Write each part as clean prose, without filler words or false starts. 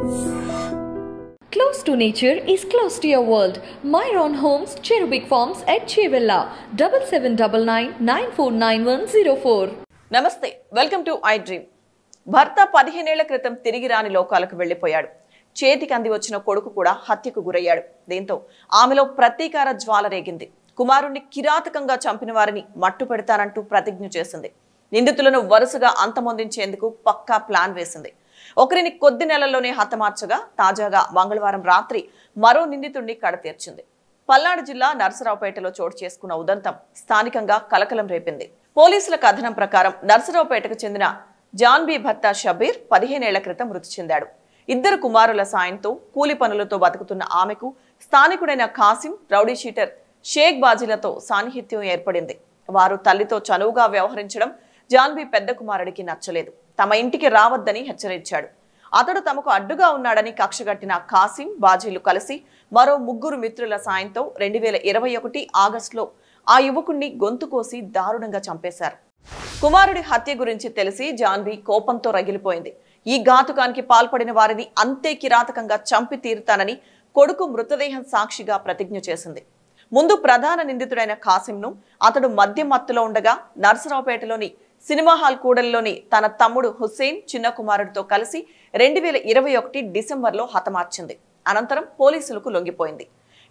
Close to nature is close to your world. Myron Homes, Cherubic Farms at Chevilla, 7799949104. నమస్తే, welcome to I dream. భర్త 15 ఏళ్ల క్రితం తిరిగి రాని లోకాలకు వెళ్లిపోయాడు. చేతికి అంది వచ్చిన కొడుకు కూడా హత్యకు గురయ్యాడు. దీంతో ఆమెలో ప్రతీకార జ్వాల రేగింది. కుమారుణ్ణి కిరాతకంగా చంపిన వారిని మట్టు పెడతానంటూ ప్రతిజ్ఞ చేసింది. నిందితులను వరుసగా అంతమొందించేందుకు పక్కా ప్లాన్ వేసింది. ఒకరిని కొద్ది నెలల్లోనే హతమార్చగా తాజాగా మంగళవారం రాత్రి మరో నిందితుడిని కడతీర్చింది. పల్నాడు జిల్లా నర్సరావుపేటలో చోటు చేసుకున్న ఉదంతం స్థానికంగా కలకలం రేపింది. పోలీసుల కథనం ప్రకారం నర్సరావుపేటకు చెందిన జాన్బీ భర్త షబీర్ 15 ఏళ్ల క్రితం మృతి చెందాడు. 2 కుమారుల సాయంతో కూలి పనులతో బతుకుతున్న ఆమెకు స్థానికుడైన కాసిం, రౌడీ షీటర్ షేక్ బాజీలతో సాన్నిహిత్యం ఏర్పడింది. వారు తల్లితో చనువుగా వ్యవహరించడం జాన్బీ పెద్ద కుమారుడికి నచ్చలేదు. తమ ఇంటికి రావద్దని హెచ్చరించాడు. అతడు తమకు అడ్డుగా ఉన్నాడని కక్షగట్టిన కాసిం, బాజీలు కలిసి మరో 3 మిత్రుల సాయంతో 2021 ఆగస్టులో ఆ యువకుణ్ణి గొంతు కోసి దారుణంగా చంపేశారు. కుమారుడి హత్య గురించి తెలిసి జాన్బీ కోపంతో రగిలిపోయింది. ఈ ఘాతుకానికి పాల్పడిన వారిని అంతే కిరాతకంగా చంపి తీరుతానని కొడుకు మృతదేహం సాక్షిగా ప్రతిజ్ఞ చేసింది. ముందు ప్రధాన నిందితుడైన కాసింను అతడు మద్యం మత్తులో ఉండగా నర్సరావుపేటలోని సినిమా హాల్ కూడలిలోని తన తమ్ముడు హుస్సేన్ చిన్న కుమారుడితో కలిసి 2021 డిసెంబర్లో హతమార్చింది. అనంతరం పోలీసులకు లొంగిపోయింది.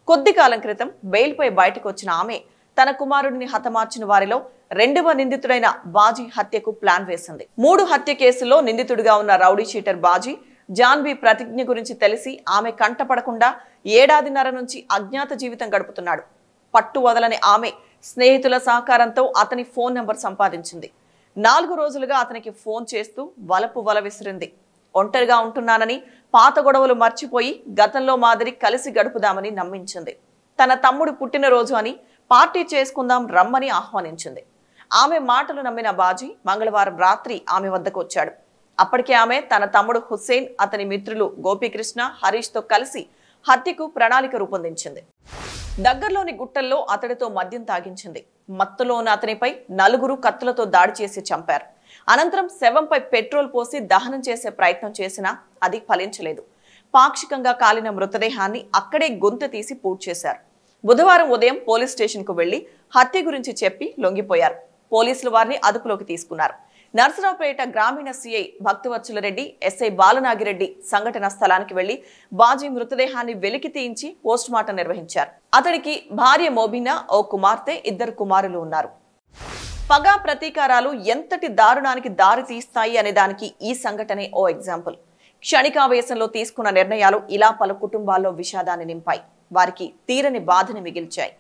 కొద్ది కాలం క్రితం బెయిల్పై బయటకు వచ్చిన ఆమె తన కుమారుడిని హతమార్చిన వారిలో 2వ నిందితుడైన బాజీ హత్యకు ప్లాన్ వేసింది. 3 హత్య కేసుల్లో నిందితుడిగా ఉన్న రౌడీ షీటర్ బాజీ జాన్బీ ప్రతిజ్ఞ గురించి తెలిసి ఆమె కంటపడకుండా 1.5 ఏళ్ల నుంచి అజ్ఞాత జీవితం గడుపుతున్నాడు. పట్టు వదలని ఆమె స్నేహితుల సహకారంతో అతని ఫోన్ నెంబర్ సంపాదించింది. 4 రోజులుగా అతనికి ఫోన్ చేస్తూ వల విసిరింది. ఒంటరిగా ఉంటున్నానని, పాత గొడవలు మర్చిపోయి గతంలో మాదిరి కలిసి గడుపుదామని నమ్మించింది. తన తమ్ముడు పుట్టినరోజు అని పార్టీ చేసుకుందాం రమ్మని ఆహ్వానించింది. ఆమె మాటలు నమ్మిన బాజీ మంగళవారం రాత్రి ఆమె వద్దకు వచ్చాడు. అప్పటికే ఆమె తన తమ్ముడు హుస్సేన్, అతని మిత్రులు గోపీకృష్ణ, హరీష్తో కలిసి హత్యకు ప్రణాళిక రూపొందించింది. దగ్గరలోని గుట్టల్లో అతడితో మద్యం తాగించింది. మత్తులో ఉన్న అతనిపై 4 కత్తులతో దాడి చేసి చంపారు. అనంతరం శవంపై పెట్రోల్ పోసి దహనం చేసే ప్రయత్నం చేసినా అది ఫలించలేదు. పాక్షికంగా కాలిన మృతదేహాన్ని అక్కడే గొంతు తీసి పూడ్చి చేశారు. బుధవారం ఉదయం పోలీస్ స్టేషన్కు వెళ్లి హత్య గురించి చెప్పి లొంగిపోయారు. పోలీసులు వారిని అదుపులోకి తీసుకున్నారు. నర్సరావుపేట గ్రామీణ సిఐ భక్తవత్సలరెడ్డి, ఎస్ఐ బాలనాగిరెడ్డి సంఘటన స్థలానికి వెళ్లి బాజీ మృతదేహాన్ని వెలికి తీయించి పోస్టుమార్టం నిర్వహించారు. అతడికి భార్య మోబినా, ఓ కుమార్తె, 2 కుమారులు ఉన్నారు. పగా ప్రతీకారాలు ఎంతటి దారుణానికి దారి తీస్తాయి అనే దానికి ఈ సంఘటనే ఓ ఎగ్జాంపుల్. క్షణికావేశంలో తీసుకున్న నిర్ణయాలు ఇలా పలు కుటుంబాల్లో విషాదాన్ని నింపాయి. వారికి తీరని బాధని మిగిల్చాయి.